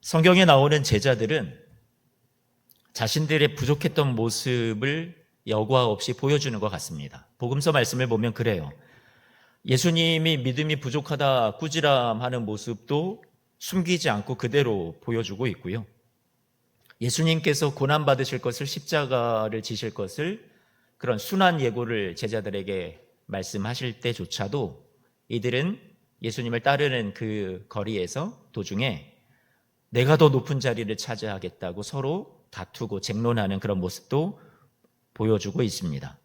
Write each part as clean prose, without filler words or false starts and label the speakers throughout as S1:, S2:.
S1: 성경에 나오는 제자들은 자신들의 부족했던 모습을 여과 없이 보여주는 것 같습니다. 복음서 말씀을 보면 그래요. 예수님이 믿음이 부족하다 꾸지람하는 모습도 숨기지 않고 그대로 보여주고 있고요. 예수님께서 고난받으실 것을, 십자가를 지실 것을 그런 순한 예고를 제자들에게 말씀하실 때조차도 이들은 예수님을 따르는 그 거리에서 도중에 내가 더 높은 자리를 차지하겠다고 서로 다투고 쟁론하는 그런 모습도 보여주고 있습니다.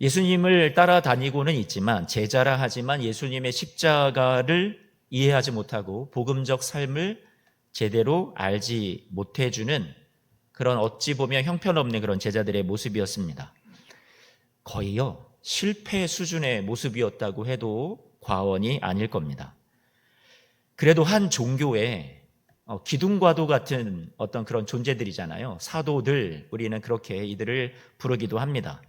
S1: 예수님을 따라다니고는 있지만, 제자라 하지만 예수님의 십자가를 이해하지 못하고 복음적 삶을 제대로 알지 못해주는 그런 어찌 보면 형편없는 그런 제자들의 모습이었습니다. 거의요 실패 수준의 모습이었다고 해도 과언이 아닐 겁니다. 그래도 한 종교에 기둥과도 같은 어떤 그런 존재들이잖아요. 사도들, 우리는 그렇게 이들을 부르기도 합니다.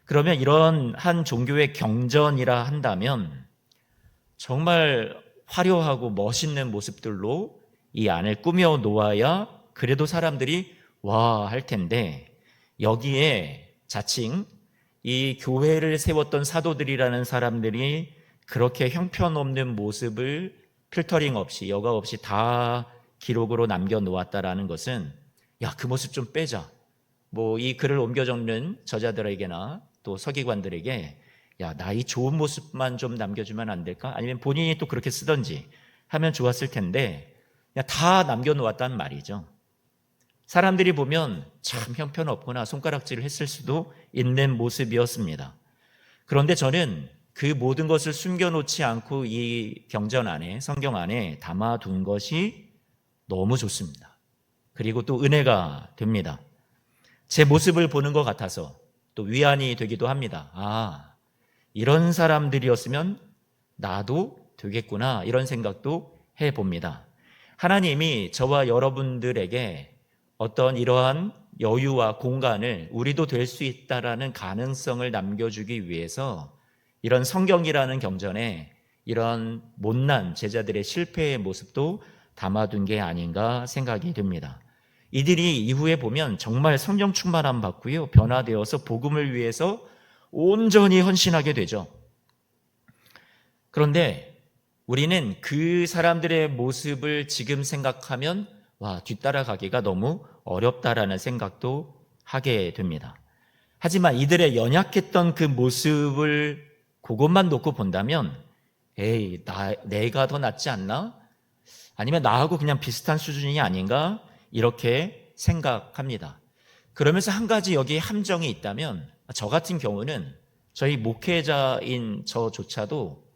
S1: 그러면 이런 한 종교의 경전이라 한다면 정말 화려하고 멋있는 모습들로 이 안을 꾸며 놓아야 그래도 사람들이 와 할 텐데, 여기에 자칭 이 교회를 세웠던 사도들이라는 사람들이 그렇게 형편없는 모습을 필터링 없이, 여과 없이 다 기록으로 남겨놓았다라는 것은, 야, 그 모습 좀 빼자. 이 글을 옮겨 적는 저자들에게나 또 서기관들에게, 야, 나 이 좋은 모습만 좀 남겨주면 안 될까? 아니면 본인이 또 그렇게 쓰던지 하면 좋았을 텐데, 그냥 다 남겨놓았다는 말이죠. 사람들이 보면 참 형편없구나 손가락질을 했을 수도 있는 모습이었습니다. 그런데 저는 그 모든 것을 숨겨놓지 않고 이 경전 안에, 성경 안에 담아둔 것이 너무 좋습니다. 그리고 또 은혜가 됩니다. 제 모습을 보는 것 같아서 또 위안이 되기도 합니다. 아, 이런 사람들이었으면 나도 되겠구나, 이런 생각도 해봅니다. 하나님이 저와 여러분들에게 어떤 이러한 여유와 공간을, 우리도 될 수 있다라는 가능성을 남겨주기 위해서 이런 성경이라는 경전에 이런 못난 제자들의 실패의 모습도 담아둔 게 아닌가 생각이 듭니다. 이들이 이후에 보면 정말 성령 충만함 받고요, 변화되어서 복음을 위해서 온전히 헌신하게 되죠. 그런데 우리는 그 사람들의 모습을 지금 생각하면 뒤따라가기가 너무 어렵다라는 생각도 하게 됩니다. 하지만 이들의 연약했던 그 모습을 그것만 놓고 본다면, 에이, 내가 더 낫지 않나? 아니면 나하고 그냥 비슷한 수준이 아닌가? 이렇게 생각합니다. 그러면서 한 가지 여기에 함정이 있다면, 저 같은 경우는 저희 목회자인 저조차도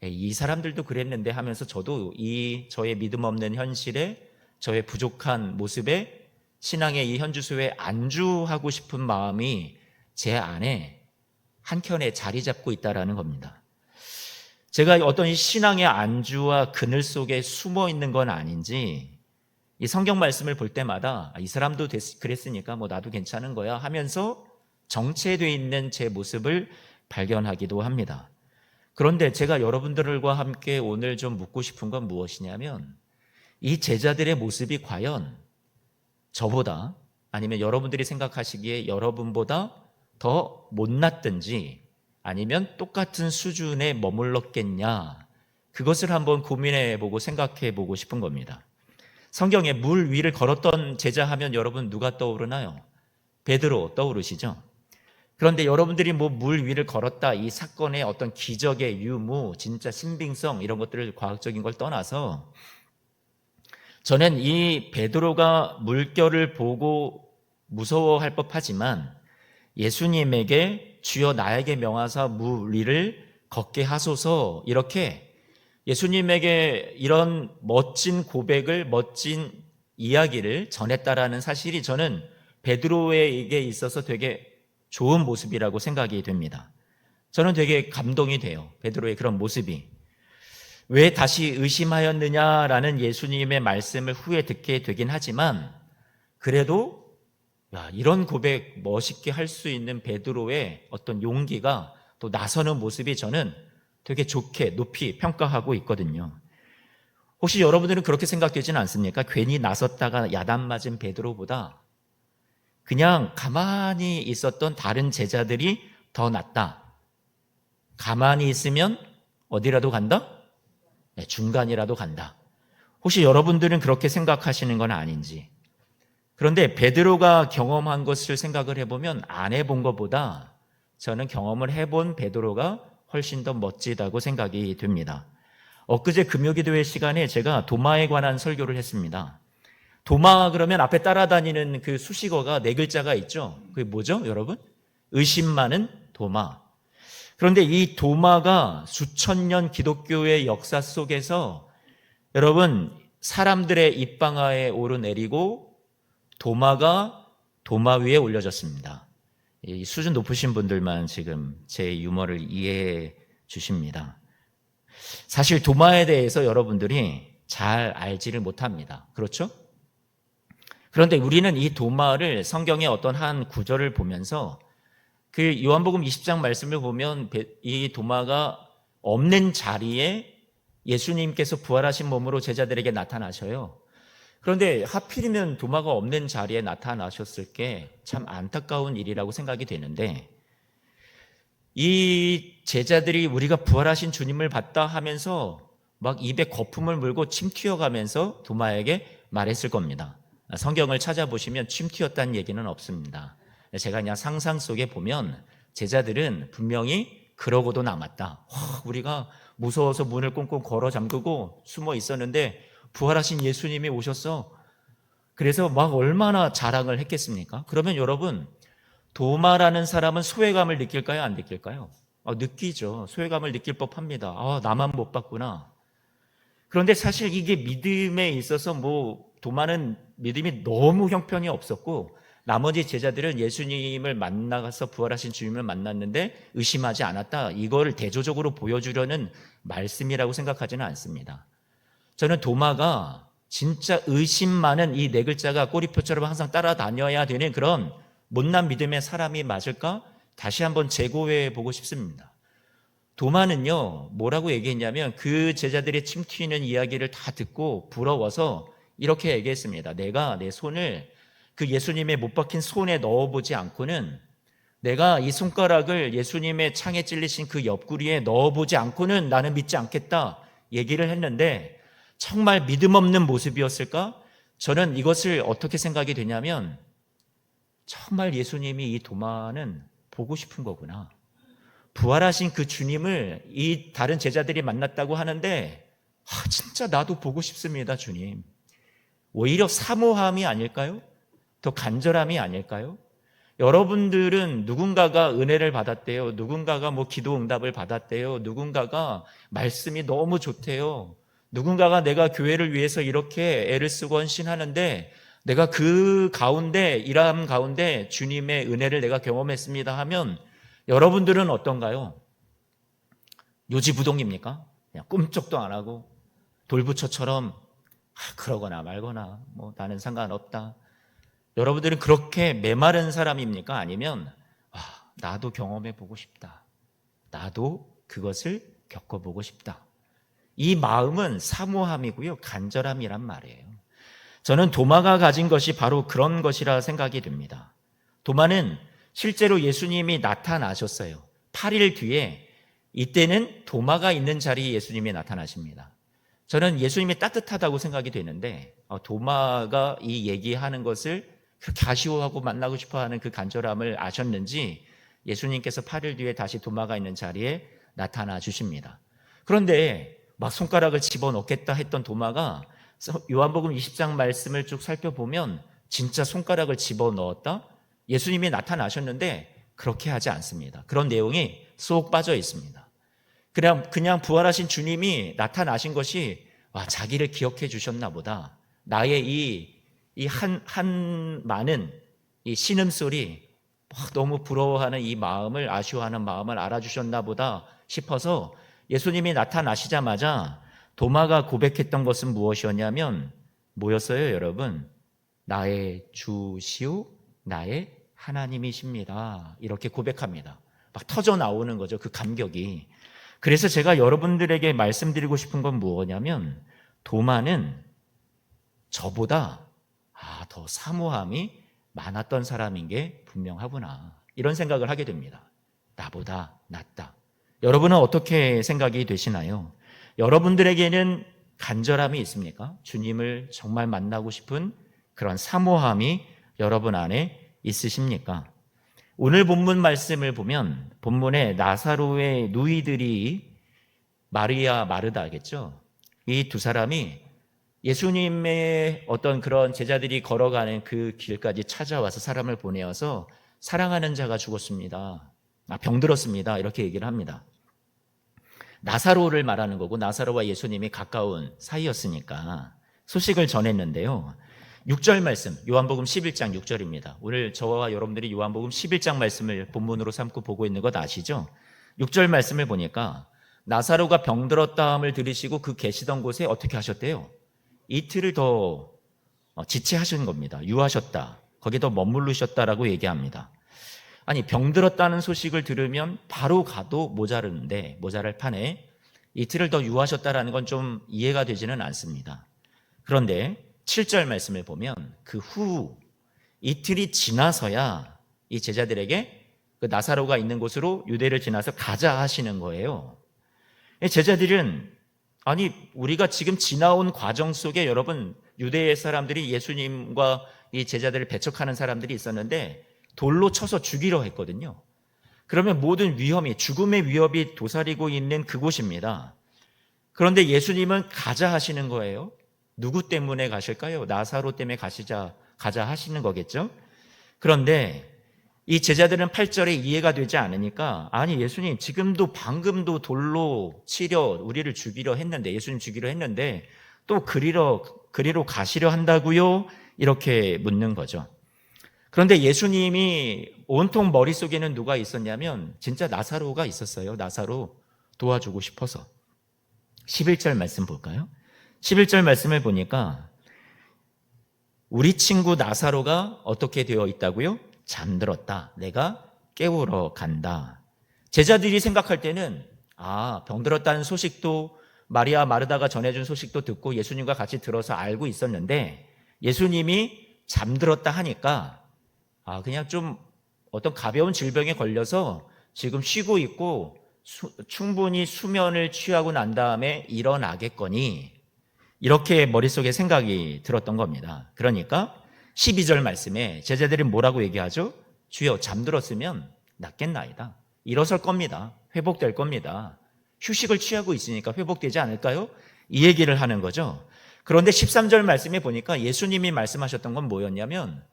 S1: 이 사람들도 그랬는데 하면서 저도 이 저의 믿음 없는 현실에, 저의 부족한 모습에 신앙의 이 현주소에 안주하고 싶은 마음이 제 안에 한켠에 자리 잡고 있다라는 겁니다. 제가 어떤 신앙의 안주와 그늘 속에 숨어 있는 건 아닌지, 이 성경 말씀을 볼 때마다 이 사람도 그랬으니까 나도 괜찮은 거야 하면서 정체되어 있는 제 모습을 발견하기도 합니다. 그런데 제가 여러분들과 함께 오늘 좀 묻고 싶은 건 무엇이냐면, 이 제자들의 모습이 과연 저보다, 아니면 여러분들이 생각하시기에 여러분보다 더 못났든지 아니면 똑같은 수준에 머물렀겠냐, 그것을 한번 고민해보고 생각해보고 싶은 겁니다. 성경에 물 위를 걸었던 제자 하면 여러분 누가 떠오르나요? 베드로 떠오르시죠? 그런데 여러분들이 물 위를 걸었다, 이 사건의 어떤 기적의 유무, 진짜 신빙성, 이런 것들을 과학적인 걸 떠나서 저는 이 베드로가 물결을 보고 무서워할 법하지만 예수님에게 주여 나에게 명하사 물 위를 걷게 하소서, 이렇게 예수님에게 이런 멋진 고백을, 멋진 이야기를 전했다라는 사실이 저는 베드로에게 있어서 되게 좋은 모습이라고 생각이 됩니다. 저는 되게 감동이 돼요, 베드로의 그런 모습이. 왜 다시 의심하였느냐라는 예수님의 말씀을 후에 듣게 되긴 하지만, 그래도 이런 고백 멋있게 할 수 있는 베드로의 어떤 용기가, 또 나서는 모습이 저는 되게 좋게 높이 평가하고 있거든요. 혹시 여러분들은 그렇게 생각되지는 않습니까? 괜히 나섰다가 야단 맞은 베드로보다 그냥 가만히 있었던 다른 제자들이 더 낫다. 가만히 있으면 어디라도 간다? 네, 중간이라도 간다. 혹시 여러분들은 그렇게 생각하시는 건 아닌지. 그런데 베드로가 경험한 것을 생각을 해보면 안 해본 것보다 저는 경험을 해본 베드로가 훨씬 더 멋지다고 생각이 됩니다. 엊그제 금요기도회 시간에 제가 도마에 관한 설교를 했습니다. 도마 그러면 앞에 따라다니는 그 수식어가 네 글자가 있죠. 그게 뭐죠, 여러분? 의심 많은 도마. 그런데 이 도마가 수천 년 기독교의 역사 속에서 여러분 사람들의 입방아에 오르내리고 도마가 도마 위에 올려졌습니다. 이 수준 높으신 분들만 지금 제 유머를 이해해 주십니다. 사실 도마에 대해서 여러분들이 잘 알지를 못합니다. 그렇죠? 그런데 우리는 이 도마를 성경의 어떤 한 구절을 보면서 그 요한복음 20장 말씀을 보면 이 도마가 없는 자리에 예수님께서 부활하신 몸으로 제자들에게 나타나셔요. 그런데 하필이면 도마가 없는 자리에 나타나셨을 게 참 안타까운 일이라고 생각이 되는데 이 제자들이 우리가 부활하신 주님을 봤다 하면서 막 입에 거품을 물고 침 튀어가면서 도마에게 말했을 겁니다. 성경을 찾아보시면 침 튀었다는 얘기는 없습니다. 제가 그냥 상상 속에 보면 제자들은 분명히 그러고도 남았다. 우리가 무서워서 문을 꽁꽁 걸어 잠그고 숨어 있었는데 부활하신 예수님이 오셨어. 그래서 막 얼마나 자랑을 했겠습니까? 그러면 여러분 도마라는 사람은 소외감을 느낄까요? 안 느낄까요? 느끼죠. 소외감을 느낄 법합니다. 나만 못 봤구나. 그런데 사실 이게 믿음에 있어서 도마는 믿음이 너무 형편이 없었고 나머지 제자들은 예수님을 만나서 부활하신 주님을 만났는데 의심하지 않았다. 이걸 대조적으로 보여주려는 말씀이라고 생각하지는 않습니다. 저는 도마가 진짜 의심 많은 이 네 글자가 꼬리표처럼 항상 따라다녀야 되는 그런 못난 믿음의 사람이 맞을까? 다시 한번 재고해 보고 싶습니다. 도마는요, 뭐라고 얘기했냐면 그 제자들의 침 튀는 이야기를 다 듣고 부러워서 이렇게 얘기했습니다. 내가 내 손을 그 예수님의 못 박힌 손에 넣어보지 않고는 내가 이 손가락을 예수님의 창에 찔리신 그 옆구리에 넣어보지 않고는 나는 믿지 않겠다 얘기를 했는데 정말 믿음 없는 모습이었을까? 저는 이것을 어떻게 생각이 되냐면 정말 예수님이 이 도마는 보고 싶은 거구나. 부활하신 그 주님을 이 다른 제자들이 만났다고 하는데 진짜 나도 보고 싶습니다, 주님. 오히려 사모함이 아닐까요? 더 간절함이 아닐까요? 여러분들은 누군가가 은혜를 받았대요. 누군가가 기도 응답을 받았대요. 누군가가 말씀이 너무 좋대요. 누군가가 내가 교회를 위해서 이렇게 애를 쓰고 헌신하는데 내가 그 가운데 일함 가운데 주님의 은혜를 내가 경험했습니다 하면 여러분들은 어떤가요? 요지부동입니까? 그냥 꿈쩍도 안 하고 돌부처처럼 그러거나 말거나 나는 상관없다. 여러분들은 그렇게 메마른 사람입니까? 아니면 나도 경험해 보고 싶다. 나도 그것을 겪어보고 싶다. 이 마음은 사모함이고요. 간절함이란 말이에요. 저는 도마가 가진 것이 바로 그런 것이라 생각이 됩니다. 도마는 실제로 예수님이 나타나셨어요. 8일 뒤에 이때는 도마가 있는 자리에 예수님이 나타나십니다. 저는 예수님이 따뜻하다고 생각이 되는데 도마가 이 얘기하는 것을 그렇게 아쉬워하고 만나고 싶어하는 그 간절함을 아셨는지 예수님께서 8일 뒤에 다시 도마가 있는 자리에 나타나 주십니다. 그런데 막 손가락을 집어넣겠다 했던 도마가 요한복음 20장 말씀을 쭉 살펴보면 진짜 손가락을 집어넣었다? 예수님이 나타나셨는데 그렇게 하지 않습니다. 그런 내용이 쏙 빠져 있습니다. 그냥 부활하신 주님이 나타나신 것이 자기를 기억해 주셨나 보다. 나의 이 한 많은 이 신음소리 너무 부러워하는 이 마음을 아쉬워하는 마음을 알아주셨나 보다 싶어서 예수님이 나타나시자마자 도마가 고백했던 것은 무엇이었냐면 뭐였어요, 여러분? 나의 주시오, 나의 하나님이십니다. 이렇게 고백합니다. 막 터져 나오는 거죠, 그 감격이. 그래서 제가 여러분들에게 말씀드리고 싶은 건 무엇이냐면 도마는 저보다 더 사모함이 많았던 사람인 게 분명하구나, 이런 생각을 하게 됩니다. 나보다 낫다. 여러분은 어떻게 생각이 되시나요? 여러분들에게는 간절함이 있습니까? 주님을 정말 만나고 싶은 그런 사모함이 여러분 안에 있으십니까? 오늘 본문 말씀을 보면 본문에 나사로의 누이들이 마리아, 마르다겠죠. 이 두 사람이 예수님의 어떤 그런 제자들이 걸어가는 그 길까지 찾아와서 사람을 보내어서 사랑하는 자가 죽었습니다. 병들었습니다. 이렇게 얘기를 합니다. 나사로를 말하는 거고, 나사로와 예수님이 가까운 사이였으니까 소식을 전했는데요. 6절 말씀, 요한복음 11장 6절입니다. 오늘 저와 여러분들이 요한복음 11장 말씀을 본문으로 삼고 보고 있는 것 아시죠? 6절 말씀을 보니까 나사로가 병들었다함을 들으시고 그 계시던 곳에 어떻게 하셨대요? 이틀을 더 지체하신 겁니다. 유하셨다. 거기에 더 머무르셨다라고 얘기합니다. 아니, 병들었다는 소식을 들으면 바로 가도 모자르는데, 모자랄 판에 이틀을 더 유하셨다라는 건 좀 이해가 되지는 않습니다. 그런데 7절 말씀을 보면 그 후 이틀이 지나서야 이 제자들에게 그 나사로가 있는 곳으로 유대를 지나서 가자 하시는 거예요. 제자들은 아니, 우리가 지금 지나온 과정 속에 여러분, 유대의 사람들이 예수님과 이 제자들을 배척하는 사람들이 있었는데 돌로 쳐서 죽이려 했거든요. 그러면 모든 위험이, 죽음의 위협이 도사리고 있는 그곳입니다. 그런데 예수님은 가자 하시는 거예요. 누구 때문에 가실까요? 나사로 때문에 가자 하시는 거겠죠? 그런데 이 제자들은 8절에 이해가 되지 않으니까, 아니, 예수님 지금도 방금도 돌로 치려 우리를 죽이려 했는데, 예수님 죽이려 했는데 또 그리로 가시려 한다고요? 이렇게 묻는 거죠. 그런데 예수님이 온통 머릿속에는 누가 있었냐면 진짜 나사로가 있었어요. 나사로 도와주고 싶어서. 11절 말씀 볼까요? 11절 말씀을 보니까 우리 친구 나사로가 어떻게 되어 있다고요? 잠들었다. 내가 깨우러 간다. 제자들이 생각할 때는 병들었다는 소식도 마리아, 마르다가 전해준 소식도 듣고 예수님과 같이 들어서 알고 있었는데, 예수님이 잠들었다 하니까 그냥 좀 어떤 가벼운 질병에 걸려서 지금 쉬고 있고 충분히 수면을 취하고 난 다음에 일어나겠거니, 이렇게 머릿속에 생각이 들었던 겁니다. 그러니까 12절 말씀에 제자들이 뭐라고 얘기하죠? 주여, 잠들었으면 낫겠나이다. 일어설 겁니다. 회복될 겁니다. 휴식을 취하고 있으니까 회복되지 않을까요? 이 얘기를 하는 거죠. 그런데 13절 말씀에 보니까 예수님이 말씀하셨던 건 뭐였냐면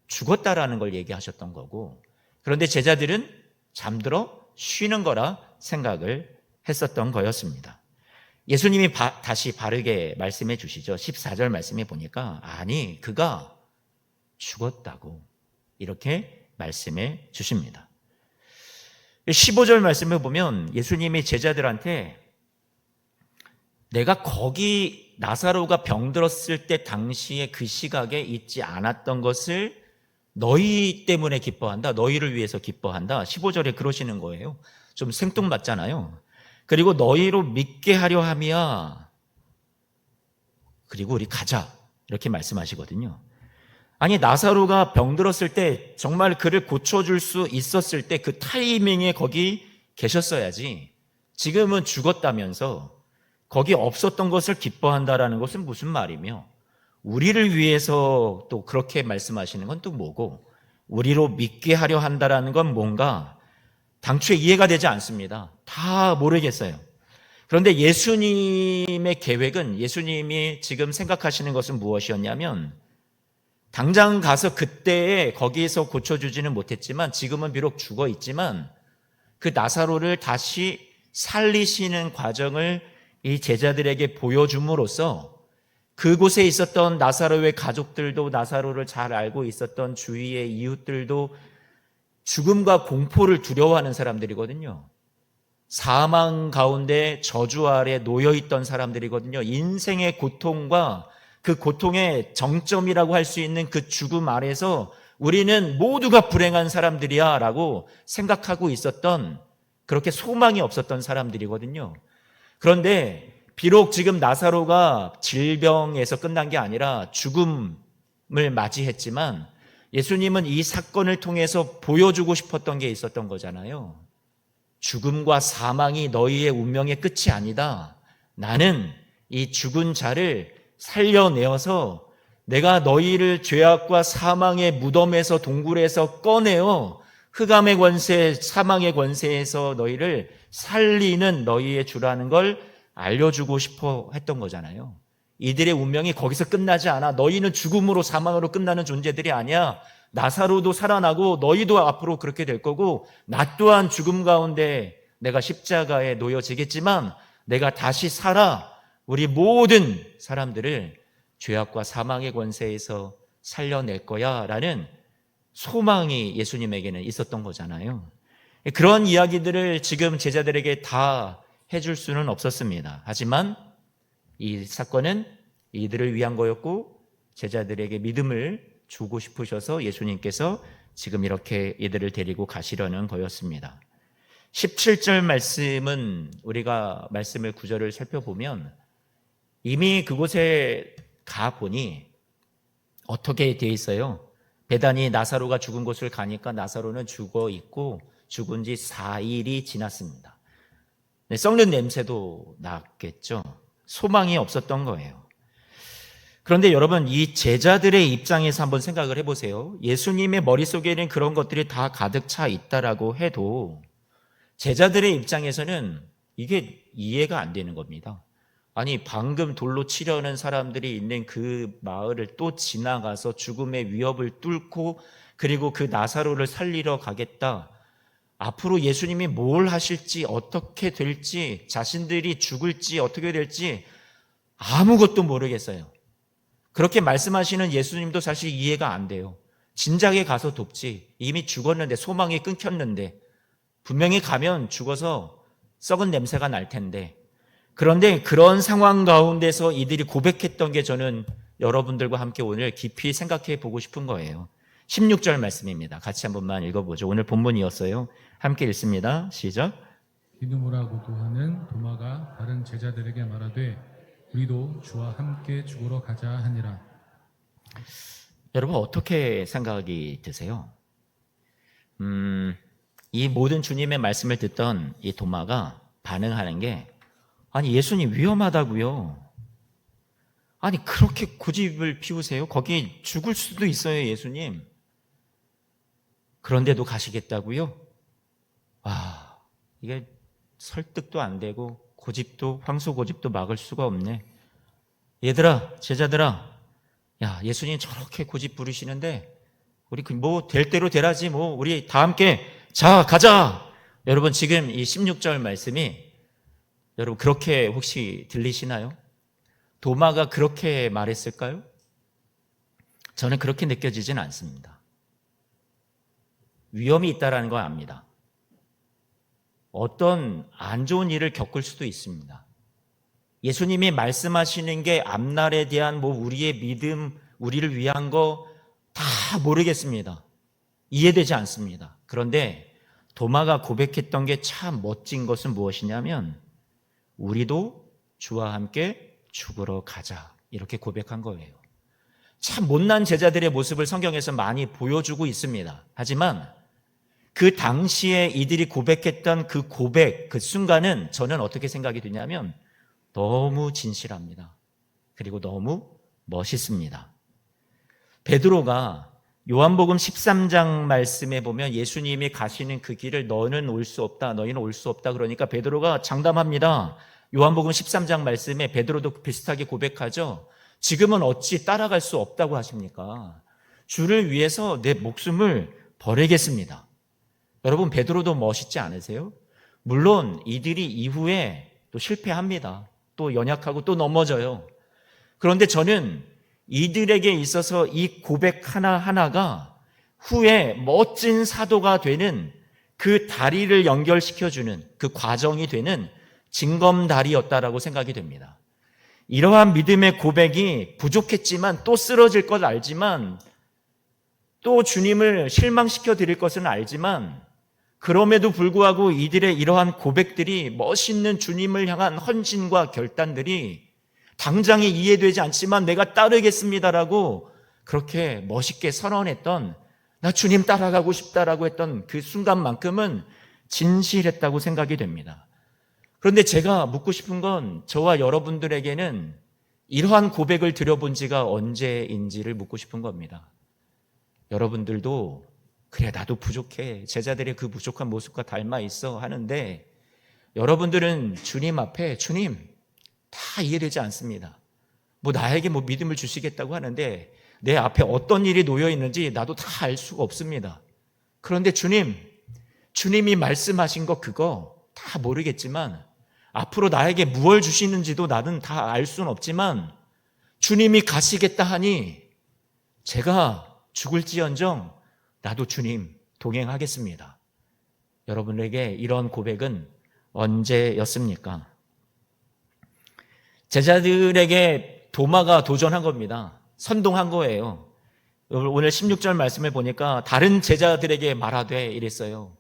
S1: 죽었다라는 걸 얘기하셨던 거고, 그런데 제자들은 잠들어 쉬는 거라 생각을 했었던 거였습니다. 예수님이 다시 바르게 말씀해 주시죠. 14절 말씀에 보니까 아니, 그가 죽었다고 이렇게 말씀해 주십니다. 15절 말씀을 보면 예수님이 제자들한테 내가 거기 나사로가 병들었을 때 당시에 그 시각에 있지 않았던 것을 너희 때문에 기뻐한다. 너희를 위해서 기뻐한다. 15절에 그러시는 거예요. 좀 생뚱맞잖아요. 그리고 너희로 믿게 하려 함이야. 그리고 우리 가자. 이렇게 말씀하시거든요. 아니, 나사로가 병들었을 때 정말 그를 고쳐줄 수 있었을 때 그 타이밍에 거기 계셨어야지. 지금은 죽었다면서 거기 없었던 것을 기뻐한다라는 것은 무슨 말이며, 우리를 위해서 또 그렇게 말씀하시는 건 또 뭐고, 우리로 믿게 하려 한다라는 건 뭔가 당초에 이해가 되지 않습니다. 다 모르겠어요. 그런데 예수님의 계획은, 예수님이 지금 생각하시는 것은 무엇이었냐면, 당장 가서 그때에 거기에서 고쳐주지는 못했지만, 지금은 비록 죽어 있지만 그 나사로를 다시 살리시는 과정을 이 제자들에게 보여줌으로써 그곳에 있었던 나사로의 가족들도, 나사로를 잘 알고 있었던 주위의 이웃들도 죽음과 공포를 두려워하는 사람들이거든요. 사망 가운데 저주 아래 놓여있던 사람들이거든요. 인생의 고통과 그 고통의 정점이라고 할 수 있는 그 죽음 아래서 우리는 모두가 불행한 사람들이야 라고 생각하고 있었던, 그렇게 소망이 없었던 사람들이거든요. 그런데 비록 지금 나사로가 질병에서 끝난 게 아니라 죽음을 맞이했지만 예수님은 이 사건을 통해서 보여주고 싶었던 게 있었던 거잖아요. 죽음과 사망이 너희의 운명의 끝이 아니다. 나는 이 죽은 자를 살려내어서 내가 너희를 죄악과 사망의 무덤에서 동굴에서 꺼내어 흑암의 권세, 사망의 권세에서 너희를 살리는 너희의 주라는 걸 알려주고 싶어 했던 거잖아요. 이들의 운명이 거기서 끝나지 않아. 너희는 죽음으로 사망으로 끝나는 존재들이 아니야. 나사로도 살아나고 너희도 앞으로 그렇게 될 거고 나 또한 죽음 가운데 내가 십자가에 놓여지겠지만 내가 다시 살아 우리 모든 사람들을 죄악과 사망의 권세에서 살려낼 거야 라는 소망이 예수님에게는 있었던 거잖아요. 그런 이야기들을 지금 제자들에게 다 해줄 수는 없었습니다. 하지만 이 사건은 이들을 위한 거였고 제자들에게 믿음을 주고 싶으셔서 예수님께서 지금 이렇게 이들을 데리고 가시려는 거였습니다. 17절 말씀은 우리가 말씀을 구절을 살펴보면 이미 그곳에 가보니 어떻게 되어 있어요? 베다니 나사로가 죽은 곳을 가니까 나사로는 죽어 있고 죽은 지 4일이 지났습니다. 썩는 냄새도 났겠죠. 소망이 없었던 거예요. 그런데 여러분, 이 제자들의 입장에서 한번 생각을 해보세요. 예수님의 머릿속에는 그런 것들이 다 가득 차 있다라고 해도 제자들의 입장에서는 이게 이해가 안 되는 겁니다. 아니, 방금 돌로 치려는 사람들이 있는 그 마을을 또 지나가서 죽음의 위협을 뚫고 그리고 그 나사로를 살리러 가겠다. 앞으로 예수님이 뭘 하실지, 어떻게 될지, 자신들이 죽을지, 어떻게 될지 아무것도 모르겠어요. 그렇게 말씀하시는 예수님도 사실 이해가 안 돼요. 진작에 가서 돕지. 이미 죽었는데, 소망이 끊겼는데, 분명히 가면 죽어서 썩은 냄새가 날 텐데. 그런데 그런 상황 가운데서 이들이 고백했던 게 저는 여러분들과 함께 오늘 깊이 생각해 보고 싶은 거예요. 16절 말씀입니다. 같이 한 번만 읽어보죠. 오늘 본문이었어요. 함께 읽습니다. 시작.
S2: 디두모라고도 하는 도마가 다른 제자들에게 말하되 우리도 주와 함께 죽으러 가자 하니라.
S1: 여러분 어떻게 생각이 드세요? 이 모든 주님의 말씀을 듣던 이 도마가 반응하는 게 아니 예수님 위험하다고요. 아니 그렇게 고집을 피우세요? 거기 죽을 수도 있어요 예수님. 그런데도 가시겠다고요? 와, 이게 설득도 안 되고 고집도 황소 고집도 막을 수가 없네. 얘들아, 제자들아, 야 예수님 저렇게 고집 부리시는데 우리 뭐 될 대로 되라지 뭐 우리 다 함께 자 가자. 여러분 지금 이 16절 말씀이 여러분 그렇게 혹시 들리시나요? 도마가 그렇게 말했을까요? 저는 그렇게 느껴지진 않습니다. 위험이 있다는 걸 압니다. 어떤 안 좋은 일을 겪을 수도 있습니다. 예수님이 말씀하시는 게 앞날에 대한 뭐 우리의 믿음, 우리를 위한 거 다 모르겠습니다. 이해되지 않습니다. 그런데 도마가 고백했던 게 참 멋진 것은 무엇이냐면 우리도 주와 함께 죽으러 가자 이렇게 고백한 거예요. 참 못난 제자들의 모습을 성경에서 많이 보여주고 있습니다. 하지만 그 당시에 이들이 고백했던 그 고백, 그 순간은 저는 어떻게 생각이 드냐면 너무 진실합니다. 그리고 너무 멋있습니다. 베드로가 요한복음 13장 말씀에 보면 예수님이 가시는 그 길을 너는 올 수 없다, 너희는 올 수 없다 그러니까 베드로가 장담합니다. 요한복음 13장 말씀에 베드로도 비슷하게 고백하죠. 지금은 어찌 따라갈 수 없다고 하십니까? 주를 위해서 내 목숨을 버리겠습니다. 여러분 베드로도 멋있지 않으세요? 물론 이들이 이후에 또 실패합니다. 또 연약하고 또 넘어져요. 그런데 저는 이들에게 있어서 이 고백 하나하나가 후에 멋진 사도가 되는 그 다리를 연결시켜주는 그 과정이 되는 징검다리였다라고 생각이 됩니다. 이러한 믿음의 고백이 부족했지만 또 쓰러질 걸 알지만 또 주님을 실망시켜 드릴 것은 알지만 그럼에도 불구하고 이들의 이러한 고백들이, 멋있는 주님을 향한 헌신과 결단들이 당장에 이해되지 않지만 내가 따르겠습니다라고 그렇게 멋있게 선언했던, 나 주님 따라가고 싶다라고 했던 그 순간만큼은 진실했다고 생각이 됩니다. 그런데 제가 묻고 싶은 건, 저와 여러분들에게는 이러한 고백을 드려본 지가 언제인지를 묻고 싶은 겁니다. 여러분들도 그래, 나도 부족해, 제자들의 그 부족한 모습과 닮아 있어 하는데, 여러분들은 주님 앞에, 주님 다 이해되지 않습니다. 나에게 믿음을 주시겠다고 하는데 내 앞에 어떤 일이 놓여 있는지 나도 다 알 수가 없습니다. 그런데 주님이 말씀하신 거 그거 다 모르겠지만, 앞으로 나에게 무엇을 주시는지도 나는 다 알 수는 없지만, 주님이 가시겠다 하니 제가 죽을지언정 나도 주님 동행하겠습니다. 여러분에게 이런 고백은 언제였습니까? 제자들에게 도마가 도전한 겁니다. 선동한 거예요. 오늘 16절 말씀을 보니까 다른 제자들에게 말하되 이랬어요.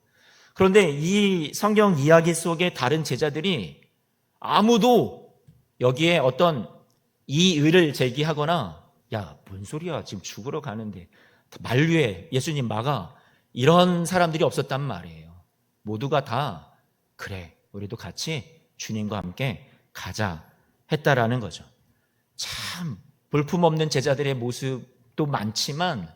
S1: 그런데 이 성경 이야기 속에 다른 제자들이 아무도 여기에 어떤 이의를 제기하거나, 야, 뭔 소리야, 지금 죽으러 가는데 만류해, 예수님 막아, 이런 사람들이 없었단 말이에요. 모두가 다 그래, 우리도 같이 주님과 함께 가자 했다라는 거죠. 참 볼품없는 제자들의 모습도 많지만,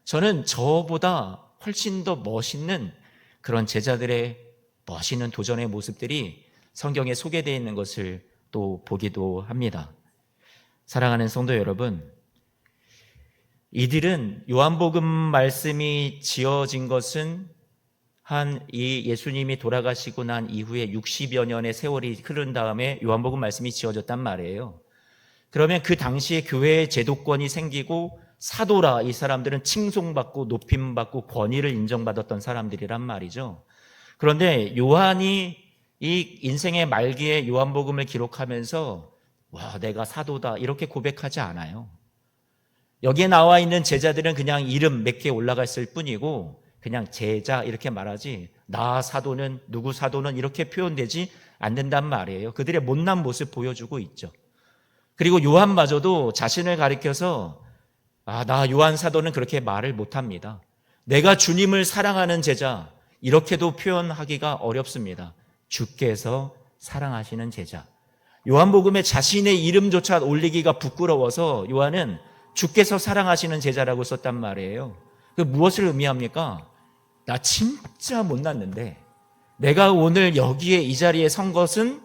S1: 저는 저보다 훨씬 더 멋있는 그런 제자들의 멋있는 도전의 모습들이 성경에 소개되어 있는 것을 또 보기도 합니다. 사랑하는 성도 여러분, 이들은 요한복음 말씀이 지어진 것은 이 예수님이 돌아가시고 난 이후에 60여 년의 세월이 흐른 다음에 요한복음 말씀이 지어졌단 말이에요. 그러면 그 당시에 교회의 제도권이 생기고, 사도라, 이 사람들은 칭송받고 높임받고 권위를 인정받았던 사람들이란 말이죠. 그런데 요한이 이 인생의 말기에 요한복음을 기록하면서 와, 내가 사도다 이렇게 고백하지 않아요. 여기에 나와 있는 제자들은 그냥 이름 몇 개 올라갔을 뿐이고, 그냥 제자 이렇게 말하지, 나 사도는, 누구 사도는 이렇게 표현되지 않는단 말이에요. 그들의 못난 모습 보여주고 있죠. 그리고 요한마저도 자신을 가리켜서 나 요한 사도는 그렇게 말을 못합니다. 내가 주님을 사랑하는 제자, 이렇게도 표현하기가 어렵습니다. 주께서 사랑하시는 제자. 요한복음에 자신의 이름조차 올리기가 부끄러워서 요한은 주께서 사랑하시는 제자라고 썼단 말이에요. 그 무엇을 의미합니까? 나 진짜 못났는데 내가 오늘 여기에 이 자리에 선 것은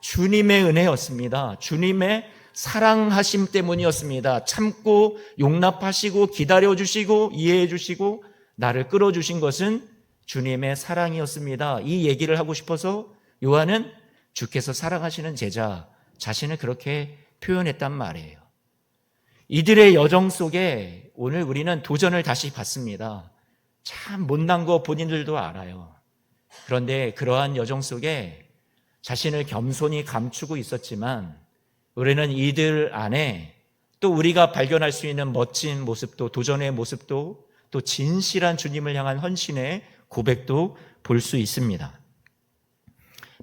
S1: 주님의 은혜였습니다. 주님의 사랑하심 때문이었습니다. 참고 용납하시고 기다려주시고 이해해주시고 나를 끌어주신 것은 주님의 사랑이었습니다. 이 얘기를 하고 싶어서 요한은 주께서 사랑하시는 제자, 자신을 그렇게 표현했단 말이에요. 이들의 여정 속에 오늘 우리는 도전을 다시 받습니다. 참 못난 거 본인들도 알아요. 그런데 그러한 여정 속에 자신을 겸손히 감추고 있었지만, 우리는 이들 안에 또 우리가 발견할 수 있는 멋진 모습도, 도전의 모습도, 또 진실한 주님을 향한 헌신의 고백도 볼 수 있습니다.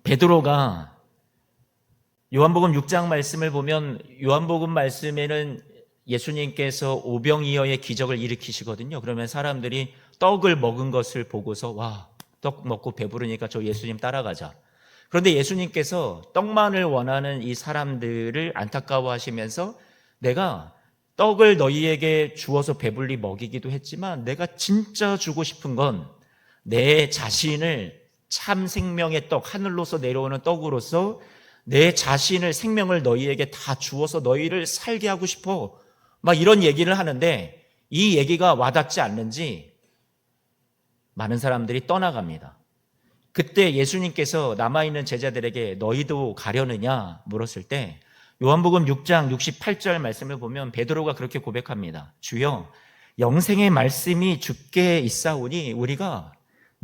S1: 베드로가 요한복음 6장 말씀을 보면, 요한복음 말씀에는 예수님께서 오병이어의 기적을 일으키시거든요. 그러면 사람들이 떡을 먹은 것을 보고서 와, 떡 먹고 배부르니까 저 예수님 따라가자. 그런데 예수님께서 떡만을 원하는 이 사람들을 안타까워하시면서, 내가 떡을 너희에게 주어서 배불리 먹이기도 했지만 내가 진짜 주고 싶은 건 내 자신을 참 생명의 떡, 하늘로서 내려오는 떡으로서 내 자신을, 생명을 너희에게 다 주어서 너희를 살게 하고 싶어, 막 이런 얘기를 하는데, 이 얘기가 와닿지 않는지 많은 사람들이 떠나갑니다. 그때 예수님께서 남아있는 제자들에게 너희도 가려느냐 물었을 때, 요한복음 6장 68절 말씀을 보면 베드로가 그렇게 고백합니다. 주여, 영생의 말씀이 주께 있사오니 우리가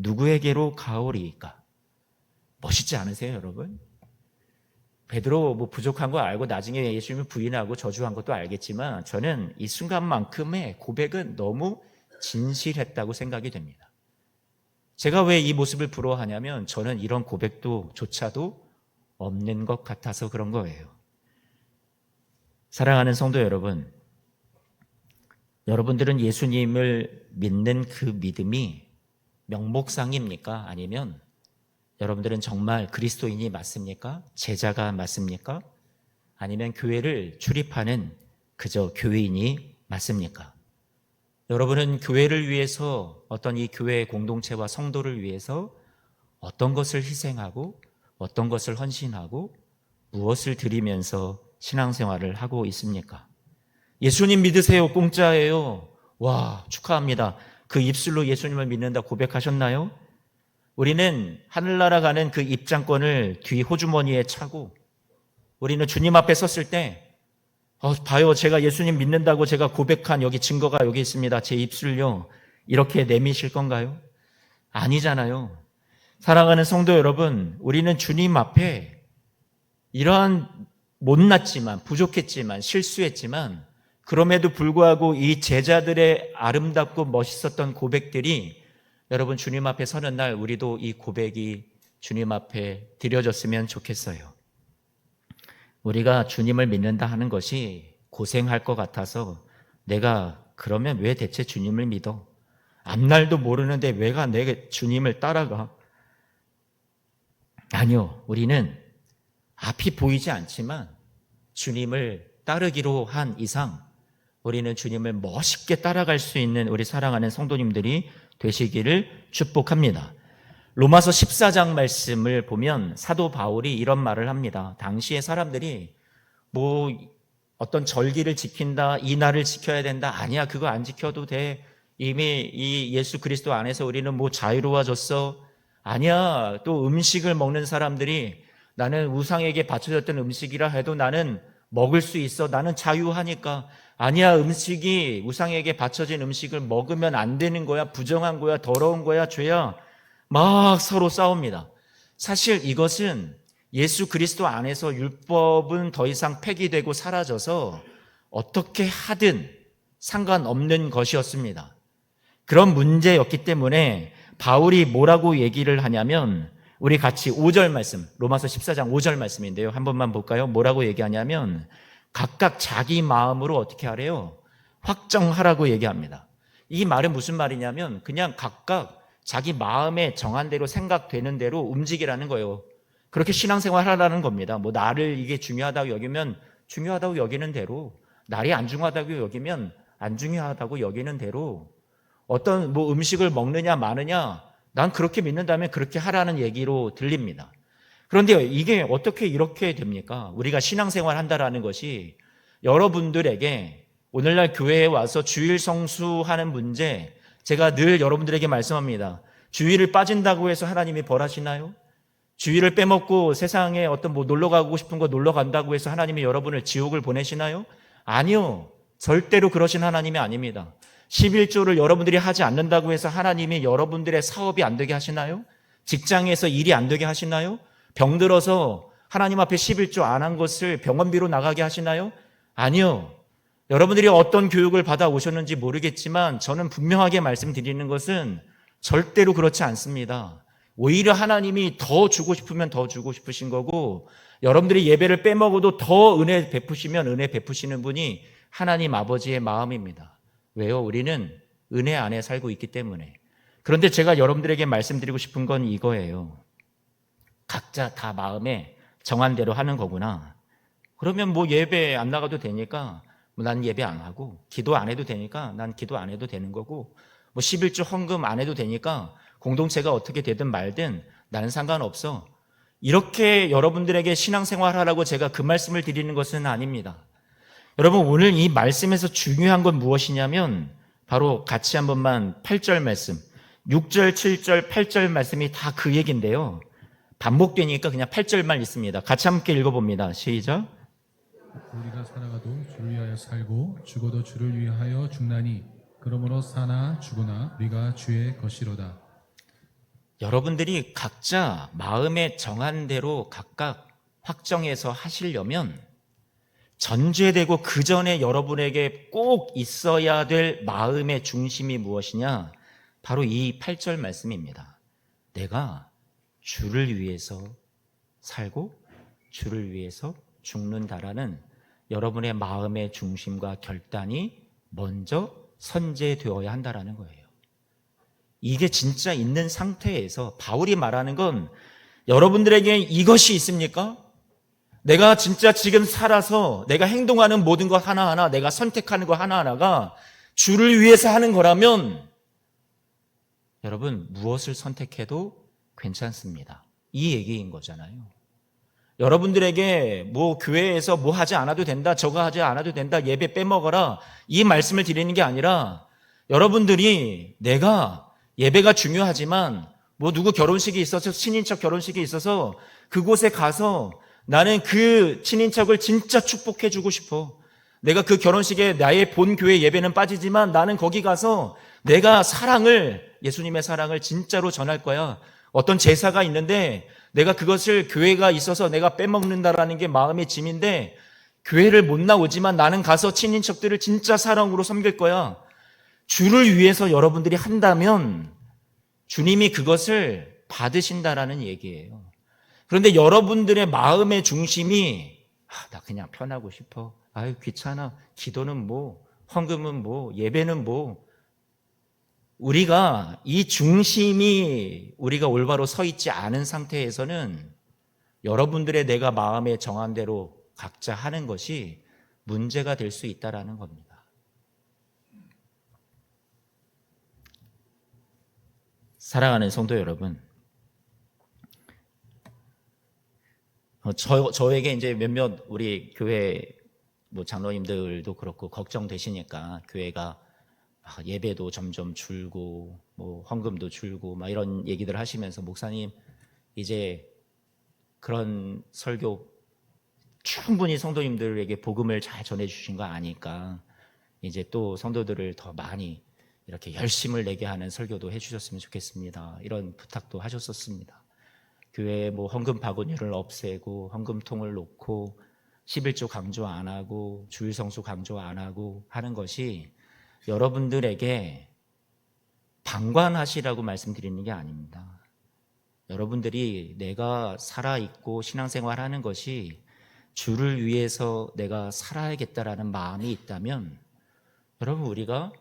S1: 누구에게로 가오리이까? 멋있지 않으세요, 여러분? 베드로 부족한 거 알고 나중에 예수님을 부인하고 저주한 것도 알겠지만, 저는 이 순간만큼의 고백은 너무 진실했다고 생각이 됩니다. 제가 왜 이 모습을 부러워하냐면 저는 이런 고백도 조차도 없는 것 같아서 그런 거예요. 사랑하는 성도 여러분, 여러분들은 예수님을 믿는 그 믿음이 명목상입니까? 아니면 여러분들은 정말 그리스도인이 맞습니까? 제자가 맞습니까? 아니면 교회를 출입하는 그저 교회인이 맞습니까? 여러분은 교회를 위해서, 어떤 이 교회 공동체와 성도를 위해서 어떤 것을 희생하고 어떤 것을 헌신하고 무엇을 드리면서 신앙생활을 하고 있습니까? 예수님 믿으세요. 공짜예요. 와, 축하합니다. 그 입술로 예수님을 믿는다 고백하셨나요? 우리는 하늘나라 가는 그 입장권을 뒤 호주머니에 차고 우리는 주님 앞에 섰을 때 봐요. 제가 예수님 믿는다고 제가 고백한 여기 증거가 여기 있습니다. 제 입술요. 이렇게 내미실 건가요? 아니잖아요. 사랑하는 성도 여러분, 우리는 주님 앞에 이러한 못났지만, 부족했지만, 실수했지만, 그럼에도 불구하고 이 제자들의 아름답고 멋있었던 고백들이 여러분 주님 앞에 서는 날 우리도 이 고백이 주님 앞에 드려졌으면 좋겠어요. 우리가 주님을 믿는다 하는 것이 고생할 것 같아서 내가 그러면 왜 대체 주님을 믿어? 앞날도 모르는데 왜가 내 주님을 따라가? 아니요. 우리는 앞이 보이지 않지만 주님을 따르기로 한 이상 우리는 주님을 멋있게 따라갈 수 있는 우리 사랑하는 성도님들이 되시기를 축복합니다. 로마서 14장 말씀을 보면 사도 바울이 이런 말을 합니다. 당시의 사람들이 뭐 어떤 절기를 지킨다, 이 날을 지켜야 된다. 아니야, 그거 안 지켜도 돼. 이미 이 예수 그리스도 안에서 우리는 뭐 자유로워졌어. 아니야, 또 음식을 먹는 사람들이 나는 우상에게 바쳐졌던 음식이라 해도 나는 먹을 수 있어. 나는 자유하니까. 아니야, 음식이 우상에게 바쳐진 음식을 먹으면 안 되는 거야. 부정한 거야. 더러운 거야. 죄야. 막 서로 싸웁니다. 사실 이것은 예수 그리스도 안에서 율법은 더 이상 폐기되고 사라져서 어떻게 하든 상관없는 것이었습니다. 그런 문제였기 때문에 바울이 뭐라고 얘기를 하냐면 우리 같이 5절 말씀, 로마서 14장 5절 말씀인데요. 한 번만 볼까요? 뭐라고 얘기하냐면 각각 자기 마음으로 어떻게 하래요? 확정하라고 얘기합니다. 이 말은 무슨 말이냐면 그냥 각각 자기 마음에 정한 대로 생각되는 대로 움직이라는 거예요. 그렇게 신앙생활 하라는 겁니다. 뭐 나를 이게 중요하다고 여기면 중요하다고 여기는 대로, 날이 안 중요하다고 여기면 안 중요하다고 여기는 대로, 어떤 뭐 음식을 먹느냐 마느냐 난 그렇게 믿는다면 그렇게 하라는 얘기로 들립니다. 그런데 이게 어떻게 이렇게 됩니까? 우리가 신앙생활 한다라는 것이 여러분들에게 오늘날 교회에 와서 주일 성수하는 문제, 제가 늘 여러분들에게 말씀합니다. 주일을 빠진다고 해서 하나님이 벌하시나요? 주일을 빼먹고 세상에 어떤 뭐 놀러 가고 싶은 거 놀러 간다고 해서 하나님이 여러분을 지옥을 보내시나요? 아니요. 절대로 그러신 하나님이 아닙니다. 11조를 여러분들이 하지 않는다고 해서 하나님이 여러분들의 사업이 안 되게 하시나요? 직장에서 일이 안 되게 하시나요? 병들어서 하나님 앞에 11조 안 한 것을 병원비로 나가게 하시나요? 아니요. 여러분들이 어떤 교육을 받아오셨는지 모르겠지만 저는 분명하게 말씀드리는 것은 절대로 그렇지 않습니다. 오히려 하나님이 더 주고 싶으면 더 주고 싶으신 거고 여러분들이 예배를 빼먹어도 더 은혜 베푸시면 은혜 베푸시는 분이 하나님 아버지의 마음입니다. 왜요? 우리는 은혜 안에 살고 있기 때문에. 그런데 제가 여러분들에게 말씀드리고 싶은 건 이거예요. 각자 다 마음에 정한 대로 하는 거구나. 그러면 뭐 예배 안 나가도 되니까 난 예배 안 하고, 기도 안 해도 되니까 난 기도 안 해도 되는 거고, 뭐 11조 헌금 안 해도 되니까 공동체가 어떻게 되든 말든 나는 상관없어. 이렇게 여러분들에게 신앙생활 하라고 제가 그 말씀을 드리는 것은 아닙니다. 여러분, 오늘 이 말씀에서 중요한 건 무엇이냐면 바로 같이 한 번만 8절 말씀, 6절, 7절, 8절 말씀이 다 그 얘기인데요. 반복되니까 그냥 8절만 있습니다. 같이 함께 읽어봅니다. 시작.
S2: 우리가 살아가도 주를 위하여 살고 죽어도 주를 위하여 죽나니 그러므로 사나 죽으나 우리가 주의 것이로다.
S1: 여러분들이 각자 마음에 정한 대로 각각 확정해서 하시려면 전제되고 그 전에 여러분에게 꼭 있어야 될 마음의 중심이 무엇이냐? 바로 이 8절 말씀입니다. 내가 주를 위해서 살고 주를 위해서 죽는다라는 여러분의 마음의 중심과 결단이 먼저 선제되어야 한다라는 거예요. 이게 진짜 있는 상태에서 바울이 말하는 건 여러분들에게 이것이 있습니까? 내가 진짜 지금 살아서 내가 행동하는 모든 것 하나하나, 내가 선택하는 것 하나하나가 주를 위해서 하는 거라면 여러분 무엇을 선택해도 괜찮습니다. 이 얘기인 거잖아요. 여러분들에게 뭐 교회에서 뭐 하지 않아도 된다, 저거 하지 않아도 된다, 예배 빼먹어라, 이 말씀을 드리는 게 아니라 여러분들이 내가 예배가 중요하지만 뭐 누구 결혼식이 있어서, 친인척 결혼식이 있어서 그곳에 가서 나는 그 친인척을 진짜 축복해 주고 싶어. 내가 그 결혼식에 나의 본 교회 예배는 빠지지만 나는 거기 가서 내가 사랑을, 예수님의 사랑을 진짜로 전할 거야. 어떤 제사가 있는데 내가 그것을 교회가 있어서 내가 빼먹는다라는 게 마음의 짐인데 교회를 못 나오지만 나는 가서 친인척들을 진짜 사랑으로 섬길 거야. 주를 위해서 여러분들이 한다면 주님이 그것을 받으신다라는 얘기예요. 그런데 여러분들의 마음의 중심이 나 그냥 편하고 싶어. 아유 귀찮아. 기도는 뭐, 헌금은 뭐, 예배는 뭐. 우리가 이 중심이 우리가 올바로 서 있지 않은 상태에서는 여러분들의 내가 마음에 정한 대로 각자 하는 것이 문제가 될 수 있다라는 겁니다. 사랑하는 성도 여러분, 저에게 이제 몇몇 우리 교회 뭐 장로님들도 그렇고 걱정되시니까 교회가 예배도 점점 줄고 뭐 헌금도 줄고 막 이런 얘기들 하시면서 목사님 이제 그런 설교 충분히 성도님들에게 복음을 잘 전해주신 거 아니까 이제 또 성도들을 더 많이 이렇게 열심을 내게 하는 설교도 해주셨으면 좋겠습니다. 이런 부탁도 하셨었습니다. 교회에 뭐 헌금 바구니를 없애고 헌금통을 놓고 11조 강조 안 하고 주일 성수 강조 안 하고 하는 것이 여러분들에게 방관하시라고 말씀드리는 게 아닙니다. 여러분들이 내가 살아있고 신앙생활 하는 것이 주를 위해서 내가 살아야겠다라는 마음이 있다면 여러분 우리가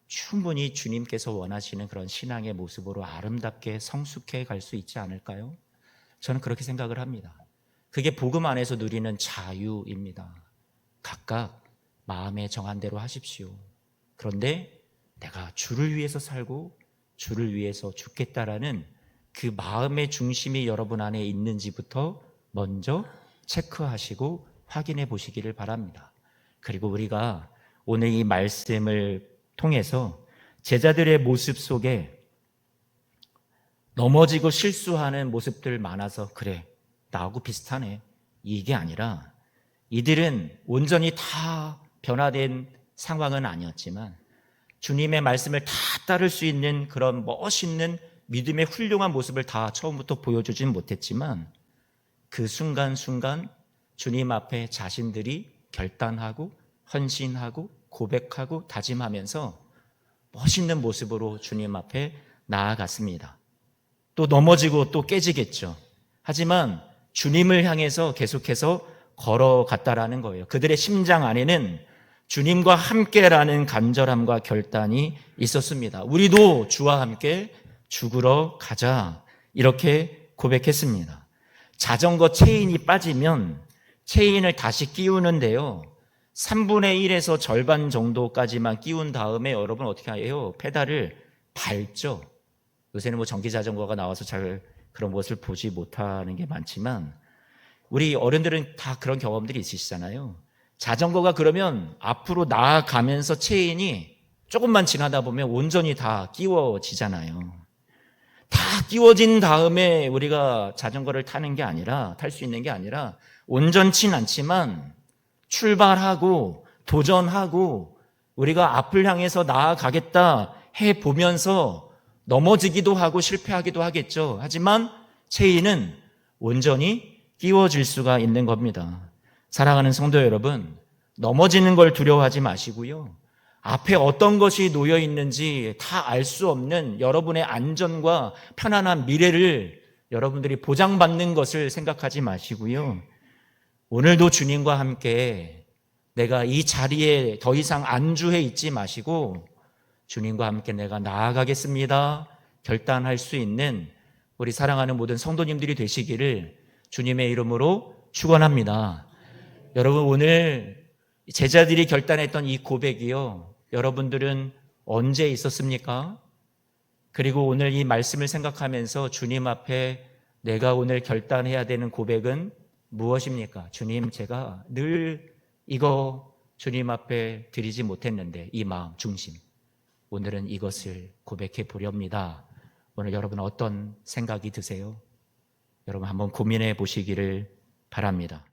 S1: 충분히 주님께서 원하시는 그런 신앙의 모습으로 아름답게 성숙해 갈 수 있지 않을까요? 저는 그렇게 생각을 합니다. 그게 복음 안에서 누리는 자유입니다. 각각 마음에 정한 대로 하십시오. 그런데 내가 주를 위해서 살고 주를 위해서 죽겠다라는 그 마음의 중심이 여러분 안에 있는지부터 먼저 체크하시고 확인해 보시기를 바랍니다. 그리고 우리가 오늘 이 말씀을 통해서 제자들의 모습 속에 넘어지고 실수하는 모습들 많아서 그래 나하고 비슷하네 이게 아니라 이들은 온전히 다 변화된 상황은 아니었지만 주님의 말씀을 다 따를 수 있는 그런 멋있는 믿음의 훌륭한 모습을 다 처음부터 보여주진 못했지만 그 순간순간 주님 앞에 자신들이 결단하고 헌신하고 고백하고 다짐하면서 멋있는 모습으로 주님 앞에 나아갔습니다. 또 넘어지고 또 깨지겠죠. 하지만 주님을 향해서 계속해서 걸어갔다라는 거예요. 그들의 심장 안에는 주님과 함께라는 간절함과 결단이 있었습니다. 우리도 주와 함께 죽으러 가자 이렇게 고백했습니다. 자전거 체인이 빠지면 체인을 다시 끼우는데요 3분의 1에서 절반 정도까지만 끼운 다음에 여러분 어떻게 해요? 페달을 밟죠. 요새는 뭐 전기 자전거가 나와서 잘 그런 것을 보지 못하는 게 많지만 우리 어른들은 다 그런 경험들이 있으시잖아요. 자전거가 그러면 앞으로 나아가면서 체인이 조금만 지나다 보면 온전히 다 끼워지잖아요. 다 끼워진 다음에 우리가 자전거를 타는 게 아니라 탈 수 있는 게 아니라 온전치는 않지만 출발하고 도전하고 우리가 앞을 향해서 나아가겠다 해보면서 넘어지기도 하고 실패하기도 하겠죠. 하지만 체인은 온전히 끼워질 수가 있는 겁니다. 사랑하는 성도 여러분, 넘어지는 걸 두려워하지 마시고요. 앞에 어떤 것이 놓여 있는지 다 알 수 없는 여러분의 안전과 편안한 미래를 여러분들이 보장받는 것을 생각하지 마시고요. 오늘도 주님과 함께 내가 이 자리에 더 이상 안주해 있지 마시고 주님과 함께 내가 나아가겠습니다 결단할 수 있는 우리 사랑하는 모든 성도님들이 되시기를 주님의 이름으로 축원합니다. 여러분, 오늘 제자들이 결단했던 이 고백이요, 여러분들은 언제 있었습니까? 그리고 오늘 이 말씀을 생각하면서 주님 앞에 내가 오늘 결단해야 되는 고백은 무엇입니까? 주님, 제가 늘 이거 주님 앞에 드리지 못했는데 이 마음 중심, 오늘은 이것을 고백해 보렵니다. 오늘 여러분 어떤 생각이 드세요? 여러분 한번 고민해 보시기를 바랍니다.